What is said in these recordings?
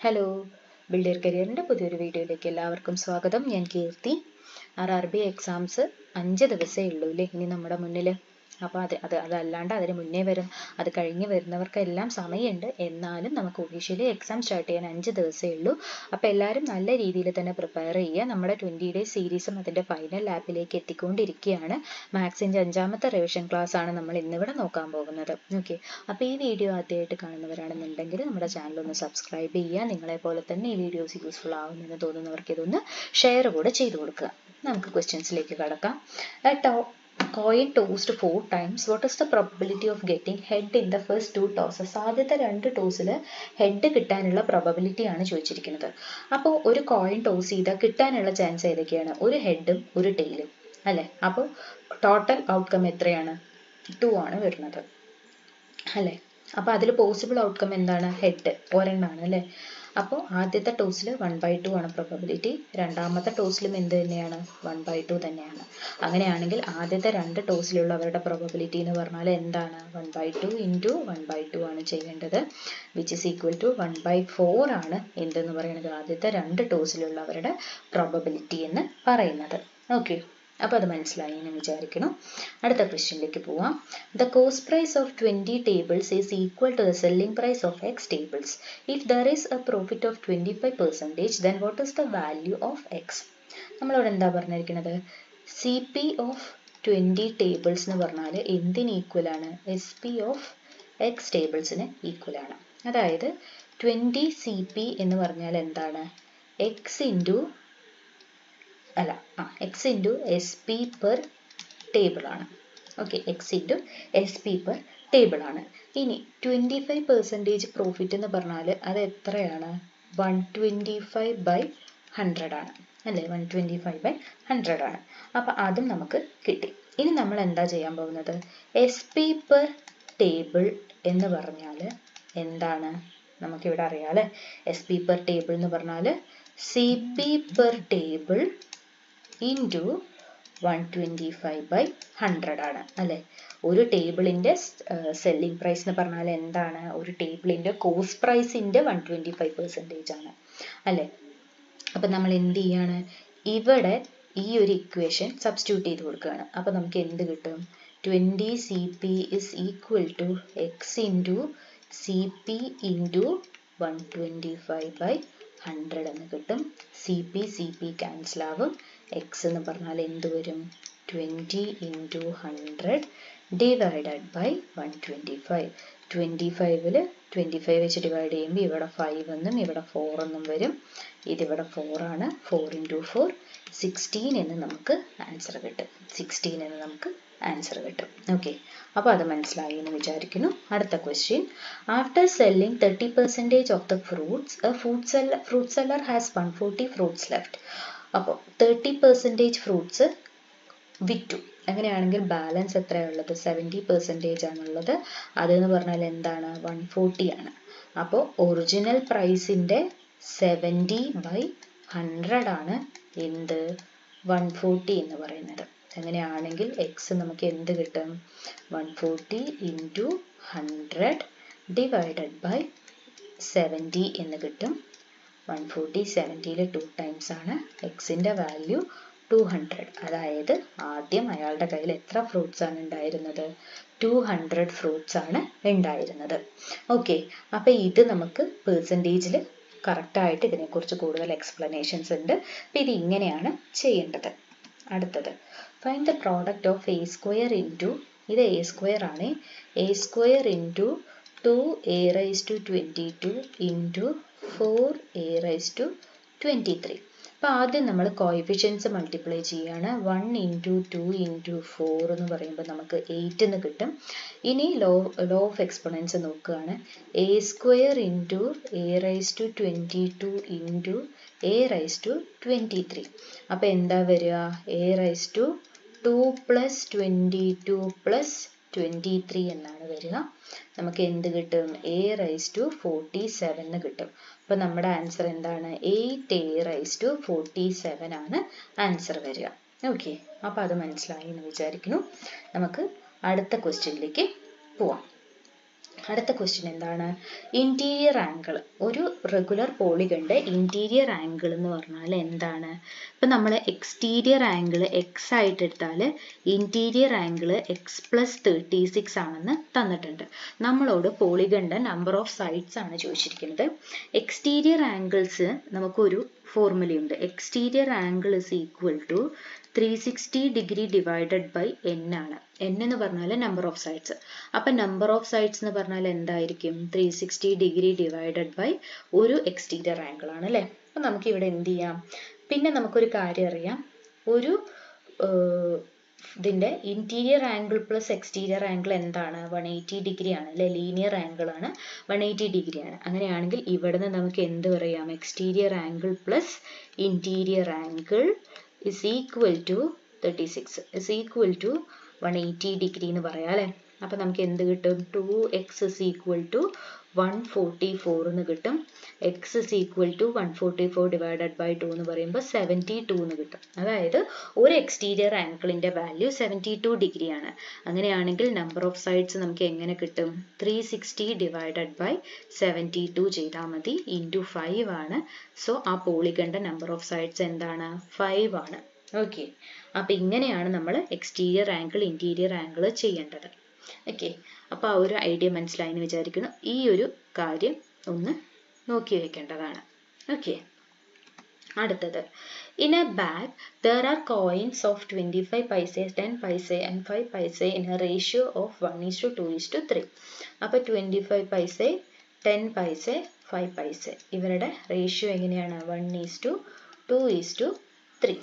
Hello, builder കരിയറിൻ്റെ പുതിയൊരു വീഡിയോയിലേക്ക് എല്ലാവർക്കും സ്വാഗതം. ഞാൻ കീർത്തി. RRB എക്സാംസ് 5 ദിവസമേ ഉള്ളൂ അല്ലേ ഇനി നമ്മുടെ മുന്നിൽ. അപ്പോൾ അതല്ലാണ്ട് അതിന് മുന്നേ അത് കഴിഞ്ഞ് വരുന്നവർക്കെല്ലാം സമയമുണ്ട്. എന്നാലും നമുക്ക് ഒഫീഷ്യലി എക്സാം സ്റ്റാർട്ട് ചെയ്യാൻ 5 ദിവസമേ ഉള്ളൂ. അപ്പോൾ എല്ലാവരും നല്ല രീതിയിൽ തന്നെ പ്രിപ്പയർ ചെയ്യുക. നമ്മുടെ 20 ഡേയ്സ് സീരീസും അതിൻ്റെ ഫൈനൽ ലാപ്പിലേക്ക് എത്തിക്കൊണ്ടിരിക്കുകയാണ്. മാത്സിൻ്റെ 5ാമത്തെ റിവിഷൻ ക്ലാസ് ആണ് നമ്മൾ ഇന്നിവിടെ നോക്കാൻ പോകുന്നത്. ഓക്കെ, അപ്പോൾ ഈ വീഡിയോ ആദ്യമായിട്ട് കാണുന്നവരാണെന്നുണ്ടെങ്കിൽ നമ്മുടെ ചാനൽ ഒന്ന് സബ്സ്ക്രൈബ് ചെയ്യുക. നിങ്ങളെപ്പോലെ തന്നെ ഈ വീഡിയോസ് യൂസ്ഫുൾ ആവുമെന്ന് തോന്നുന്നവർക്ക് ഇതൊന്ന് ഷെയർ കൂടെ ചെയ്തു കൊടുക്കുക. നമുക്ക് ക്വസ്റ്റ്യൻസിലേക്ക് കടക്കാം. Coin tossed 4 times. What is the probability of getting head in the first 2 tosses? ആദ്യത്തെ 2 ടോസിൽ ഹെഡ് കിട്ടാനുള്ള പ്രോബബിലിറ്റി ആണ് ചോദിച്ചിരിക്കുന്നത്. അപ്പോൾ ഒരു കോയിൻ ടോസ് ചെയ്താൽ കിട്ടാനുള്ള ചാൻസ് ഏതൊക്കെയാണ്? ഒരു ഹെഡും ഒരു ടെയിലും അല്ലേ. അപ്പോൾ ടോട്ടൽ ഔട്ട്കം എത്രയാണ്? 2 ആണ് വരുന്നത് അല്ലേ. അപ്പോൾ അതിൽ പോസിബിൾ ഔട്ട്കം എന്താണ്? ഹെഡ് ഒരെണ്ണമാണ് അല്ലേ. അപ്പോൾ ആദ്യത്തെ ടോസിൽ 1/2 ആണ് പ്രോബബിലിറ്റി, രണ്ടാമത്തെ ടോസിലും എന്ത് തന്നെയാണ്? 1/2 തന്നെയാണ്. അങ്ങനെയാണെങ്കിൽ ആദ്യത്തെ 2 ടോസിലുള്ളവരുടെ പ്രോബബിലിറ്റി എന്ന് പറഞ്ഞാൽ എന്താണ്? 1/2 × 1/2 ആണ് ചെയ്യേണ്ടത്, വിച്ച് ഇസ് ഈക്വൽ ടു 1/4 ആണ് എന്തെന്ന് പറയുന്നത് ആദ്യത്തെ 2 ടോസിലുള്ളവരുടെ പ്രോബബിലിറ്റി എന്ന് പറയുന്നത്. ഓക്കെ, അപ്പോൾ അത് മനസ്സിലായി എന്ന് വിചാരിക്കണം. അടുത്ത ക്വസ്റ്റ്യനിലേക്ക് പോവാം. The cost price of 20 tables is equal to the selling price of X tables. If there is a profit of 25%, then what is the value of X? നമ്മളോട് എന്താ പറഞ്ഞിരിക്കുന്നത്? CP ഓഫ് 20 ടേബിൾസ് എന്ന് പറഞ്ഞാൽ എന്തിന് ഈക്വൽ ആണ്? SP of X ടേബിൾസിന് equal ആണ്. അതായത് 20 CP എന്ന് പറഞ്ഞാൽ എന്താണ്? X × SP പെർ ടേബിൾ ആണ്. Okay, X × SP per table ആണ്. ഇനി 25% പ്രോഫിറ്റ് എന്ന് പറഞ്ഞാൽ അത് എത്രയാണ്? 125/100 ആണ് അല്ലേ. 125/100 ആണ്. അപ്പം അതും നമുക്ക് കിട്ടി. ഇനി നമ്മൾ എന്താ ചെയ്യാൻ പോകുന്നത്? SP പെർ ടേബിൾ എന്ന് പറഞ്ഞാൽ എന്താണ്? നമുക്കിവിടെ അറിയാം അല്ലേ. SP പെർ ടേബിൾ എന്ന് പറഞ്ഞാൽ CP പെർ ടേബിൾ ഇൻറ്റു 125/100 ആണ് അല്ലേ. ഒരു ടേബിളിൻ്റെ സെല്ലിംഗ് പ്രൈസ് എന്ന് പറഞ്ഞാൽ എന്താണ്? ഒരു ടേബിളിൻ്റെ കോസ്റ്റ് പ്രൈസിൻ്റെ 125% ആണ് അല്ലേ. അപ്പം നമ്മൾ എന്ത് ചെയ്യാണ്? ഇവിടെ ഈ ഒരു ഇക്വേഷൻ സബ്സ്റ്റിറ്റ്യൂട്ട് ചെയ്ത് കൊടുക്കുകയാണ്. അപ്പം നമുക്ക് എന്ത് കിട്ടും? 20 CP is equal to X × CP × 125/100 എന്ന് കിട്ടും. CP ക്യാൻസൽ ആവും. X എന്ന് പറഞ്ഞാൽ എന്ത് വരും? 20 × 100 ഡിവൈഡഡ് ബൈ 125. 25ൽ 25 വെച്ച് ഡിവൈഡ് ചെയ്യുമ്പോൾ ഇവിടെ 5 എന്നും ഇവിടെ 4 എന്നും വരും. ഇതിവിടെ 4 ആണ്. 4 × 4 16 എന്ന് നമുക്ക് ആൻസർ കിട്ടും. 16 എന്ന് നമുക്ക് ആൻസർ കിട്ടും. ഓക്കെ, അപ്പോൾ അത് മനസ്സിലായി എന്ന് വിചാരിക്കുന്നു. അടുത്ത question. After selling 30% of the fruits, A fruit seller has 140 fruits left. അപ്പോൾ 30% ഫ്രൂട്ട്സ് വിറ്റു. അങ്ങനെയാണെങ്കിൽ ബാലൻസ് എത്രയാണുള്ളത്? 70% ആണുള്ളത്. അതെന്ന് പറഞ്ഞാൽ എന്താണ്? 140 ആണ്. അപ്പോൾ ഒറിജിനൽ പ്രൈസിൻ്റെ 70/100 ആണ് എന്ത്? 140 എന്ന് പറയുന്നത്. അങ്ങനെയാണെങ്കിൽ X നമുക്ക് എന്ത് കിട്ടും? 140 × 100 ഡിവൈഡഡ് ബൈ 70 എന്ന് കിട്ടും. 140 70ൽ 2 ടൈംസ് ആണ്. Xൻ്റെ വാല്യൂ 200. അതായത് ആദ്യം അയാളുടെ കയ്യിൽ എത്ര ഫ്രൂട്ട്സ് ആണ് ഉണ്ടായിരുന്നത്? 200 ഫ്രൂട്ട്സ് ആണ് ഉണ്ടായിരുന്നത്. ഓക്കെ, അപ്പോൾ ഇത് നമുക്ക് പെർസെൻറ്റേജിൽ കറക്റ്റായിട്ട് ഇതിനെക്കുറിച്ച് കൂടുതൽ എക്സ്പ്ലനേഷൻസ് ഉണ്ട്. അപ്പോൾ ഇത് ഇങ്ങനെയാണ് ചെയ്യേണ്ടത്. അടുത്തത്, find the product of A² into, ഇത് A² ആണ്, A² into 2a⁻22 into 4a⁻23. അപ്പോൾ ആദ്യം നമ്മൾ കോഎഫിഷ്യൻസ് മൾട്ടിപ്ലൈ ചെയ്യുകയാണ്. 1 × 2 × 4 എന്ന് പറയുമ്പോൾ നമുക്ക് 8 എന്ന് കിട്ടും. ഇനി ലോ ഓഫ് എക്സ്പോണൻസ് നോക്കുകയാണ്. A² into a⁻22 into a⁻23. അപ്പോൾ എന്താ വരിക? a⁻2 + 22 + 23 എന്നാണ് വരിക. നമുക്ക് എന്ത് കിട്ടും? a⁻47 എന്ന് കിട്ടും. അപ്പോൾ നമ്മുടെ ആൻസർ എന്താണ്? 8a⁻47 ആണ് ആൻസർ വരിക. ഓക്കെ, അപ്പോൾ അത് മനസ്സിലായി എന്ന് വിചാരിക്കുന്നു. നമുക്ക് അടുത്ത ക്വസ്റ്റ്യനിലേക്ക് പോവാം. അടുത്ത ക്വസ്റ്റ്യൻ എന്താണ്? Interior angle. ഒരു റെഗുലർ പോളിഗണിന്റെ ഇന്റീരിയർ ആംഗിൾ എന്ന് പറഞ്ഞാൽ എന്താണ്? ഇപ്പം നമ്മൾ എക്സ്റ്റീരിയർ ആംഗിൾ എക്സ് ആയിട്ട് എടുത്താൽ ഇന്റീരിയർ ആംഗിൾ എക്സ് പ്ലസ് 36 ആണെന്ന് തന്നിട്ടുണ്ട്. നമ്മളോട് പോളിഗണിന്റെ നമ്പർ ഓഫ് സൈഡ്സ് ആണ് ചോദിച്ചിരിക്കുന്നത്. എക്സ്റ്റീരിയർ ആംഗിൾസ് നമുക്കൊരു ഫോർമുലയുണ്ട്. Exterior angle is equal to 360 degree divided by n ആണ്. n എന്ന് പറഞ്ഞാൽ നമ്പർ ഓഫ് സൈഡ്സ്. അപ്പം നമ്പർ ഓഫ് സൈഡ്സ് എന്ന് പറഞ്ഞാൽ എന്തായിരിക്കും? 360 ഡിഗ്രി ഡിവൈഡഡ് ബൈ ഒരു എക്സ്റ്റീരിയർ ആംഗിൾ ആണ് അല്ലേ? അപ്പം നമുക്ക് ഇവിടെ എന്ത് ചെയ്യാം? പിന്നെ നമുക്കൊരു കാര്യം അറിയാം. ഒരു ഇതിന്റെ interior angle plus exterior angle എന്താണ്? 180 ഡിഗ്രി ആണ് അല്ലെ? ലീനിയർ ആംഗിൾ ആണ്, 180 ഡിഗ്രി ആണ്. അങ്ങനെയാണെങ്കിൽ ഇവിടുന്ന് നമുക്ക് എന്ത് പറയാം? Exterior angle plus interior angle is equal to 36 is equal to 180 degree എന്ന് പറയാം അല്ലേ? അപ്പം നമുക്ക് എന്ത് കിട്ടും? 2x is equal to 144 എന്ന് കിട്ടും. x is equal to 144 divided by 2 എന്ന് പറയുമ്പോൾ 72 എന്ന് കിട്ടും. അതായത് ഒരു എക്സ്റ്റീരിയർ ആംഗിളിന്റെ വാല്യൂ 72 ഡിഗ്രി ആണ്. അങ്ങനെയാണെങ്കിൽ നമ്പർ ഓഫ് സൈഡ്സ് നമുക്ക് എങ്ങനെ കിട്ടും? 360 divided by 72 ചെയ്താൽ മതി. ഇൻറ്റു 5 ആണ്. സോ ആ പോളിഗണിന്റെ നമ്പർ ഓഫ് സൈഡ്സ് എന്താണ്? 5 ആണ്. ഓക്കെ, അപ്പം ഇങ്ങനെയാണ് നമ്മൾ എക്സ്റ്റീരിയർ ആംഗിൾ ഇന്റീരിയർ ആംഗിൾ ചെയ്യേണ്ടത്. ഓക്കെ, അപ്പോൾ ആ ഒരു ഐഡിയ മനസ്സിലായി എന്ന് വിചാരിക്കുന്നു. ഈ ഒരു കാര്യം ഒന്ന് നോക്കി വെക്കേണ്ടതാണ്. ഓക്കെ, അടുത്തത്, in A bag there are coins of 25 paise, 10 paise and 5 paise in a ratio of 1:2:3. അപ്പോൾ 25 paise, 10 paise, 5 paise ഇവരുടെ റേഷ്യോ എങ്ങനെയാണ്? 1:2:3.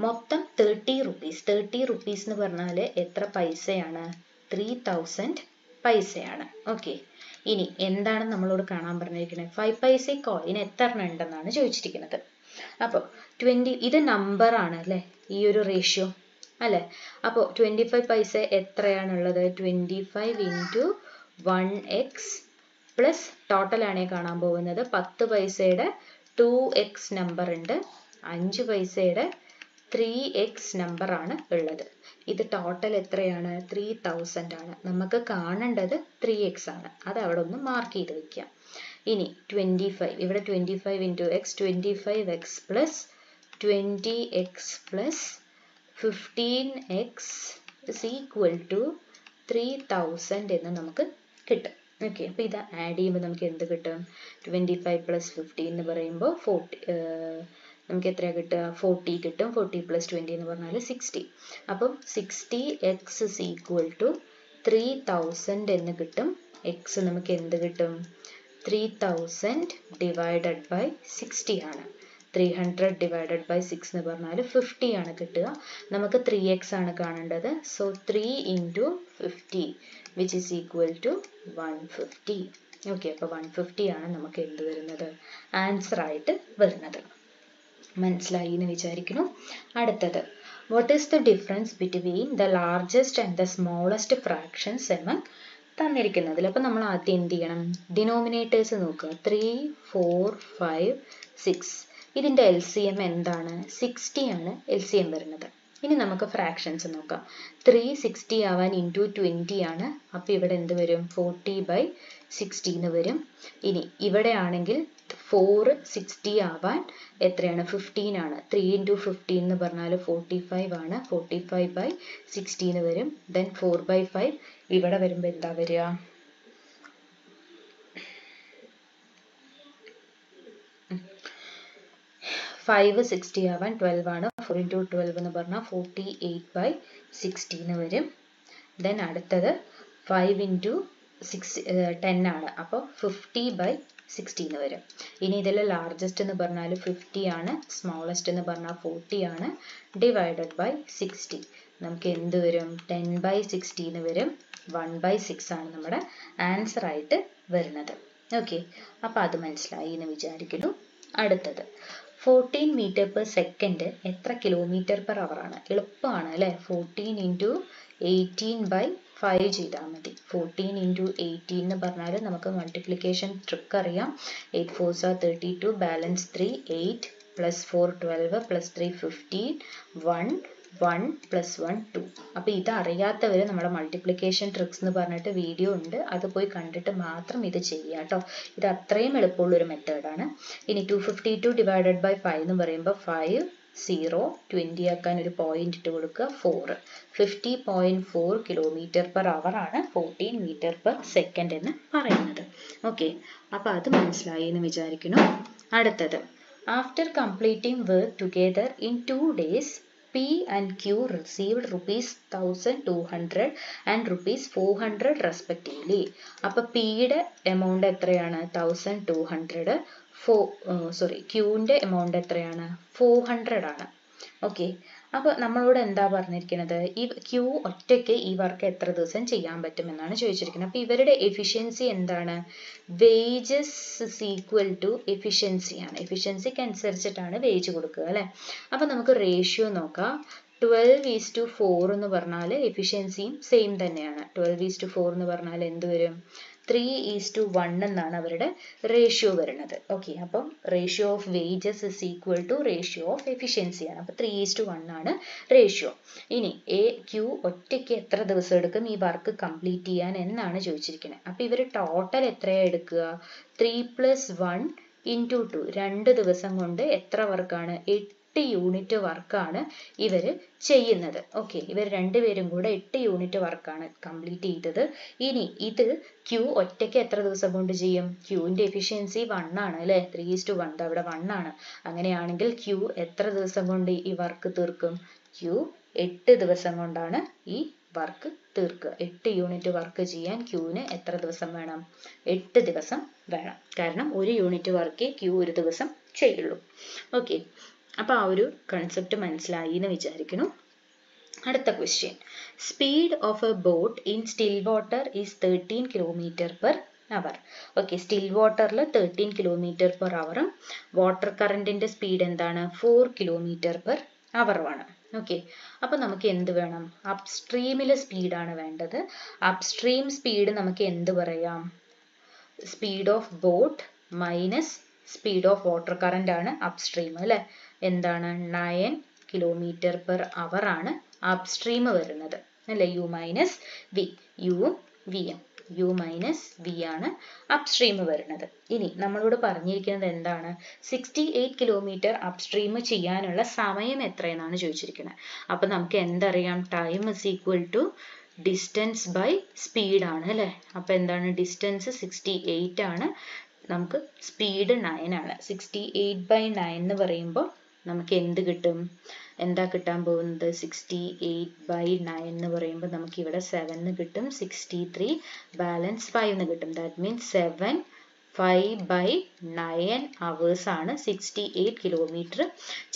മൊത്തം 30 റുപ്പീസ്. 30 റുപ്പീസ് എന്ന് പറഞ്ഞാൽ എത്ര പൈസയാണ്? 3000 പൈസയാണ്. ഓക്കെ, ഇനി എന്താണ് നമ്മളോട് കാണാൻ പറഞ്ഞിരിക്കുന്നത്? 5 പൈസ കോയിൻ എത്ര ഉണ്ടെന്നാണ് ചോദിച്ചിരിക്കുന്നത്. അപ്പോൾ 20 ഇത് നമ്പർ ആണ് അല്ലേ? ഈ ഒരു റേഷ്യോ അല്ലേ? അപ്പോൾ 25 പൈസ എത്രയാണുള്ളത്? 25 ഇൻറ്റു 1x പ്ലസ് ടോട്ടൽ ആണ് കാണാൻ പോകുന്നത്. 10 പൈസയുടെ 2x നമ്പർ ഉണ്ട്, 5 പൈസയുടെ 3x നമ്പർ ആണ് ഉള്ളത്. ഇത് ടോട്ടൽ എത്രയാണ്? 3000 ആണ്. നമുക്ക് കാണേണ്ടത് 3x ആണ്. അത് അവിടെ ഒന്ന് മാർക്ക് ചെയ്ത് വെക്കാം. ഇനി 25, ഇവിടെ 25 into x, 25x plus 20x plus 15x is equal to 3000 എന്ന് നമുക്ക് കിട്ടും. ഓക്കെ, അപ്പോൾ ഇത് ആഡ് ചെയ്യുമ്പോൾ നമുക്ക് എന്ത് കിട്ടും? 25 പ്ലസ് 15 എന്ന് പറയുമ്പോൾ 40, നമുക്ക് എത്രയാണ് കിട്ടുക? 40 കിട്ടും. 40 പ്ലസ് 20 എന്ന് പറഞ്ഞാൽ 60. അപ്പം 60x ഇസ് ഈക്വൽ ടു 3000 എന്ന് കിട്ടും. എക്സ് നമുക്ക് എന്ത് കിട്ടും? 3000 ഡിവൈഡഡ് ബൈ 60 ആണ്. 300 ഡിവൈഡഡ് ബൈ 6 എന്ന് പറഞ്ഞാൽ 50 ആണ് കിട്ടുക. നമുക്ക് 3x ആണ് കാണേണ്ടത്. So 3 into 50 which is equal to 150. Okay, അപ്പോൾ 150 ആണ് നമുക്ക് എന്ത് വരുന്നത്? ആൻസർ ആയിട്ട് വരുന്നത്. മനസ്സിലായി എന്ന് വിചാരിക്കുന്നു. അടുത്തത്, what is the difference between the largest and the smallest fractions among തന്നിരിക്കുന്നതിൽ? അപ്പം നമ്മൾ ആദ്യം എന്ത് ചെയ്യണം? ഡിനോമിനേറ്റേഴ്സ് നോക്കുക. 3, 4, 5, 6. ഇതിൻ്റെ LCM എന്താണ്? 60 ആണ് LCM വരുന്നത്. ഇനി നമുക്ക് ഫ്രാക്ഷൻസ് നോക്കാം. 3 60 ആവാൻ ഇൻറ്റു 20 ആണ്. അപ്പോൾ ഇവിടെ എന്ത് വരും? 40/60 എന്ന് വരും. ഇനി ഇവിടെ ആണെങ്കിൽ 4 60 ആവാൻ എത്രയാണ്? 15 ആണ്. 3 ഇൻറ്റു 15 എന്ന് പറഞ്ഞാൽ 45 ആണ്. 45/60 എന്ന് വരും. ദെൻ 4/5 ഇവിടെ വരുമ്പോൾ എന്താ വരിക? 5 60 ആവാൻ 12 ആണ്. 4 ഇൻറ്റു 12 എന്ന് പറഞ്ഞാൽ 48/60 എന്ന് വരും. ദെൻ അടുത്തത് 5 ഇൻറ്റു 10 ആണ്. അപ്പോൾ 50/60 എന്ന് വരും. ഇനി ഇതിൽ ലാർജസ്റ്റ് എന്ന് പറഞ്ഞാൽ 50 ആണ്, സ്മോളസ്റ്റ് എന്ന് പറഞ്ഞാൽ 40 ആണ്. ഡിവൈഡഡ് ബൈ 60 നമുക്ക് എന്ത് വരും? 10/60 എന്ന് വരും. 1/6 ആണ് നമ്മുടെ ആൻസർ ആയിട്ട് വരുന്നത്. ഓക്കെ, അപ്പോൾ അത് മനസ്സിലായി എന്ന് വിചാരിക്കുന്നു. അടുത്തത്, 14 മീറ്റർ പെർ സെക്കൻഡ് എത്ര കിലോമീറ്റർ പെർ അവർ ആണ്? എളുപ്പമാണ് അല്ലേ? 14 ഇൻറ്റു 18/5 ചെയ്താൽ മതി. 14 ഇൻറ്റു 18 എന്ന് പറഞ്ഞാൽ നമുക്ക് മൾട്ടിപ്ലിക്കേഷൻ ട്രിക്ക് അറിയാം. 8 4s are 32, balance 3, 8 plus 4 12 plus 3 15, 1 1 + 1 2. അപ്പോൾ ഇത് അറിയാത്തവർ നമ്മുടെ മൾട്ടിപ്ലിക്കേഷൻ ട്രിക്സ് എന്ന് പറഞ്ഞിട്ട് വീഡിയോ ഉണ്ട്, അത് പോയി കണ്ടിട്ട് മാത്രം ഇത് ചെയ്യുക കേട്ടോ. ഇത് അത്രയും എളുപ്പമുള്ളൊരു മെത്തേഡാണ്. ഇനി 252 ഡിവൈഡഡ് ബൈ 5 എന്ന് പറയുമ്പോൾ 5 0 20 ആക്കാൻ ഒരു പോയിന്റ് ഇട്ട് കൊടുക്കുക 4. 50.4 km/h ആണ് 14 m/s എന്ന് പറയുന്നത്. ഓക്കെ, അപ്പോൾ അത് മനസ്സിലായി എന്ന് വിചാരിക്കുന്നു. അടുത്തത്, after completing work together in 2 days, P and Q received ₹1,200 and ₹400 respectively. അപ്പോൾ പിയുടെ എമൗണ്ട് എത്രയാണ്? 1,200. ക്യൂവിൻ്റെ എമൗണ്ട് എത്രയാണ്? 400 ആണ്. ഓക്കെ, അപ്പോൾ നമ്മളോട് എന്താ പറഞ്ഞിരിക്കുന്നത്? ഈ ക്യൂ ഒറ്റയ്ക്ക് ഈ വർക്ക് എത്ര ദിവസം ചെയ്യാൻ പറ്റുമെന്നാണ് ചോദിച്ചിരിക്കുന്നത്. അപ്പോൾ ഇവരുടെ എഫിഷ്യൻസി എന്താണ്? Wages is equal to efficiency ആണ്. എഫിഷ്യൻസിക്ക് അനുസരിച്ചിട്ടാണ് വേജ് കൊടുക്കുക അല്ലേ. അപ്പോൾ നമുക്ക് റേഷ്യോ നോക്കാം. 12:4 എന്ന് പറഞ്ഞാൽ എഫിഷ്യൻസിയും സെയിം തന്നെയാണ്. 12:4 എന്ന് പറഞ്ഞാൽ എന്ത് വരും? 3:1 എന്നാണ് അവരുടെ റേഷ്യോ വരുന്നത്. ഓക്കെ, അപ്പം ratio of wages is equal to ratio of efficiency ആണ്. അപ്പോൾ 3:1 ആണ് റേഷ്യോ. ഇനി ക്യൂ ഒറ്റയ്ക്ക് എത്ര ദിവസം എടുക്കും ഈ വർക്ക് കംപ്ലീറ്റ് ചെയ്യാൻ എന്നാണ് ചോദിച്ചിരിക്കുന്നത്. അപ്പോൾ ഇവർ ടോട്ടൽ എത്രയാണ് എടുക്കുക? 3 + 1 × 2. 2 ദിവസം കൊണ്ട് എത്ര വർക്കാണ്? 8 യൂണിറ്റ് വർക്കാണ് ഇവർ ചെയ്യുന്നത്. ഓക്കെ, ഇവർ രണ്ടുപേരും കൂടെ 8 യൂണിറ്റ് വർക്കാണ് കംപ്ലീറ്റ് ചെയ്തത്. ഇനി ഇത് ക്യൂ ഒറ്റയ്ക്ക് എത്ര ദിവസം കൊണ്ട് ചെയ്യും? ക്യൂവിൻ്റെ എഫിഷ്യൻസി 1 ആണ് അല്ലേ. 3:1 അവിടെ 1 ആണ്. അങ്ങനെയാണെങ്കിൽ ക്യൂ എത്ര ദിവസം കൊണ്ട് ഈ വർക്ക് തീർക്കും? ക്യൂ 8 ദിവസം കൊണ്ടാണ് ഈ വർക്ക് തീർക്കുക. 8 യൂണിറ്റ് വർക്ക് ചെയ്യാൻ ക്യൂവിന് എത്ര ദിവസം വേണം? 8 ദിവസം വേണം. കാരണം ഒരു യൂണിറ്റ് വർക്ക് ക്യൂ ഒരു ദിവസം ചെയ്യുള്ളൂ. ഓക്കെ, അപ്പോൾ ആ ഒരു കൺസെപ്റ്റ് മനസ്സിലായി എന്ന് വിചാരിക്കുന്നു. അടുത്ത question, speed of A boat in still water is 13 km/h. Okay, still വാട്ടറിൽ 13 km/h. വാട്ടർ കറണ്ടിന്റെ സ്പീഡ് എന്താണ്? 4 km/h ആണ്. ഓക്കെ, അപ്പോൾ നമുക്ക് എന്ത് വേണം? അപ്സ്ട്രീമിലെ സ്പീഡാണ് വേണ്ടത്. അപ്സ്ട്രീം സ്പീഡ് നമുക്ക് എന്ത് പറയാം? Speed of boat minus speed of water current ആണ് അപ്സ്ട്രീം അല്ലേ. എന്താണ്? 9 km/h ആണ് അപ്സ്ട്രീം വരുന്നത് അല്ലേ. U മൈനസ് വി, യുവും വിയും, U മൈനസ് വി ആണ് അപ്സ്ട്രീം വരുന്നത്. ഇനി നമ്മളോട് പറഞ്ഞിരിക്കുന്നത് എന്താണ്? 68 km അപ്സ്ട്രീം ചെയ്യാനുള്ള സമയം എത്രയെന്നാണ് ചോദിച്ചിരിക്കുന്നത്. അപ്പോൾ നമുക്ക് എന്തറിയാം? Time is equal to distance by speed ആണ് അല്ലേ. അപ്പോൾ എന്താണ്? ഡിസ്റ്റൻസ് 68 ആണ്, നമുക്ക് സ്പീഡ് 9 ആണ്. 68/9 എന്ന് പറയുമ്പോൾ നമുക്ക് എന്ത് കിട്ടും? എന്താ കിട്ടാൻ പോകുന്നത്? 68/9 എന്ന് പറയുമ്പോൾ നമുക്ക് ഇവിടെ 7 കിട്ടും. 63 ബാലൻസ് 5 കിട്ടും. ദാറ്റ് മീൻസ് 5/9 hours ആണ് 68 km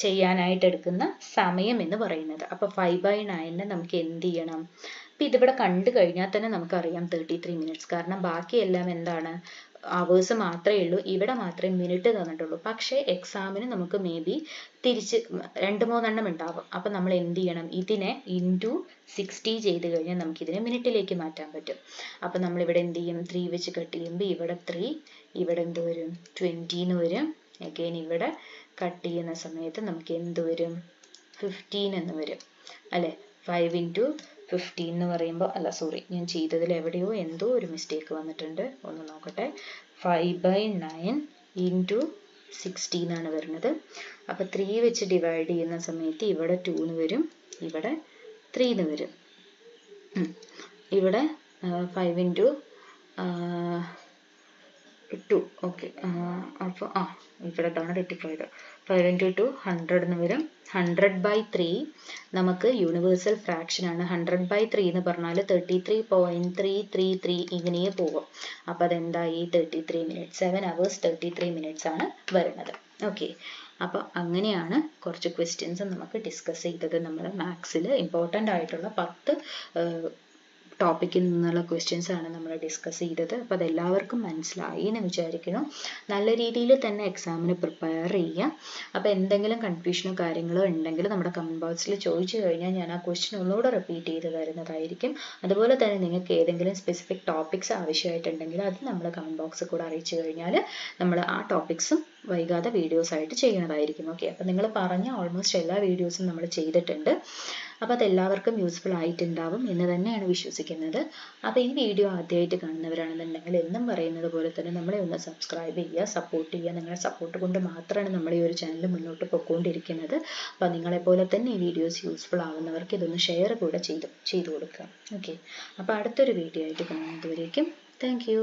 ചെയ്യാനായിട്ട് എടുക്കുന്ന സമയം എന്ന് പറയുന്നത്. അപ്പോൾ 5/9 നമുക്ക് എന്ത് ചെയ്യണം? അപ്പോൾ ഇതിവിടെ കണ്ടു കഴിഞ്ഞാൽ തന്നെ നമുക്കറിയാം 33 minutes. കാരണം ബാക്കിയെല്ലാം എന്താണ്? അവേഴ്സ് മാത്രമേ ഉള്ളൂ. ഇവിടെ മാത്രമേ മിനിറ്റ് തന്നിട്ടുള്ളൂ. പക്ഷേ എക്സാമിന് നമുക്ക് മേ ബി തിരിച്ച് 2-3 എണ്ണം ഉണ്ടാവും. അപ്പം നമ്മൾ എന്ത് ചെയ്യണം? ഇതിനെ ഇൻറ്റു 60 ചെയ്ത് കഴിഞ്ഞാൽ നമുക്കിതിനെ മിനിറ്റിലേക്ക് മാറ്റാൻ പറ്റും. അപ്പം നമ്മളിവിടെ എന്ത് ചെയ്യും? 3 വെച്ച് കട്ട് ചെയ്യുമ്പോൾ ഇവിടെ 3, ഇവിടെ എന്ത് വരും? 20 എന്ന് വരും. അഗെയിൻ ഇവിടെ കട്ട് ചെയ്യുന്ന സമയത്ത് നമുക്ക് എന്ത് വരും? 15 എന്ന് വരും അല്ലേ. 5 × 15 എന്ന് പറയുമ്പോൾ, അല്ല സോറി, ഞാൻ ചെയ്തതിൽ എവിടെയോ എന്തോ ഒരു മിസ്റ്റേക്ക് വന്നിട്ടുണ്ട്. ഒന്ന് നോക്കട്ടെ. 5/9 × 60 എന്നാണ് വരുന്നത്. അപ്പോൾ 3 വെച്ച് ഡിവൈഡ് ചെയ്യുന്ന സമയത്ത് ഇവിടെ 2 എന്ന് വരും, ഇവിടെ 3 എന്ന് വരും. ഇവിടെ 5 × 2. ഓക്കെ, അപ്പോൾ ഇവിടെ താണ് തെറ്റിപ്പോയത്. 5 × 2 100 എന്ന് വരും. 100/3 നമുക്ക് യൂണിവേഴ്സൽ ഫ്രാക്ഷൻ ആണ്. 100/3 എന്ന് പറഞ്ഞാൽ 33.333 ഇങ്ങനെ പോകും. അപ്പോൾ അതെന്തായി? 33 minutes. 7 hours 33 minutes ആണ് വരുന്നത്. ഓക്കെ, അപ്പോൾ അങ്ങനെയാണ് കുറച്ച് ക്വസ്റ്റ്യൻസ് നമുക്ക് ഡിസ്കസ് ചെയ്തത്. നമ്മൾ മാത്സിൽ ഇമ്പോർട്ടൻ്റ് ആയിട്ടുള്ള 10 ടോപ്പിക്കിൽ നിന്നുള്ള ക്വസ്റ്റ്യൻസ് ആണ് നമ്മൾ ഡിസ്കസ് ചെയ്തത്. അപ്പോൾ അതെല്ലാവർക്കും മനസ്സിലായി എന്ന് വിചാരിക്കുന്നു. നല്ല രീതിയിൽ തന്നെ എക്സാമിന് പ്രിപ്പയർ ചെയ്യുക. അപ്പോൾ എന്തെങ്കിലും കൺഫ്യൂഷനോ കാര്യങ്ങളോ ഉണ്ടെങ്കിൽ നമ്മുടെ കമൻറ്റ് ബോക്സിൽ ചോദിച്ചു കഴിഞ്ഞാൽ ഞാൻ ആ ക്വസ്റ്റ്യൻ ഒന്നുകൂടെ റിപ്പീറ്റ് ചെയ്ത് തരുന്നതായിരിക്കും. അതുപോലെ തന്നെ നിങ്ങൾക്ക് ഏതെങ്കിലും സ്പെസിഫിക് ടോപ്പിക്സ് ആവശ്യമായിട്ടുണ്ടെങ്കിൽ അത് നമ്മൾ കമൻറ്റ് ബോക്സിൽ കൂടെ അറിയിച്ചു കഴിഞ്ഞാൽ നമ്മൾ ആ ടോപ്പിക്സും വൈകാതെ വീഡിയോസ് ആയിട്ട് ചെയ്യുന്നതായിരിക്കും. ഓക്കെ, അപ്പോൾ നിങ്ങൾ പറഞ്ഞ ഓൾമോസ്റ്റ് എല്ലാ വീഡിയോസും നമ്മൾ ചെയ്തിട്ടുണ്ട്. അപ്പോൾ അതെല്ലാവർക്കും യൂസ്ഫുൾ ആയിട്ടുണ്ടാവും എന്ന് തന്നെയാണ് വിശ്വസിക്കുന്നത്. അപ്പോൾ ഈ വീഡിയോ ആദ്യമായിട്ട് കാണുന്നവരാണെന്നുണ്ടെങ്കിൽ എന്നും പറയുന്നത് പോലെ തന്നെ നമ്മളെ ഒന്ന് സബ്സ്ക്രൈബ് ചെയ്യുക, സപ്പോർട്ട് ചെയ്യുക. നിങ്ങളുടെ സപ്പോർട്ട് കൊണ്ട് മാത്രമാണ് നമ്മൾ ഈ ഒരു ചാനൽ മുന്നോട്ട് പോയിക്കൊണ്ടിരിക്കുന്നത്. അപ്പോൾ നിങ്ങളെപ്പോലെ തന്നെ ഈ വീഡിയോസ് യൂസ്ഫുൾ ആവുന്നവർക്ക് ഇതൊന്ന് ഷെയർ കൂടെ ചെയ്തു കൊടുക്കുക. ഓക്കെ, അപ്പോൾ അടുത്തൊരു വീഡിയോ ആയിട്ട് കാണുന്നതുവരേക്കും താങ്ക് യു.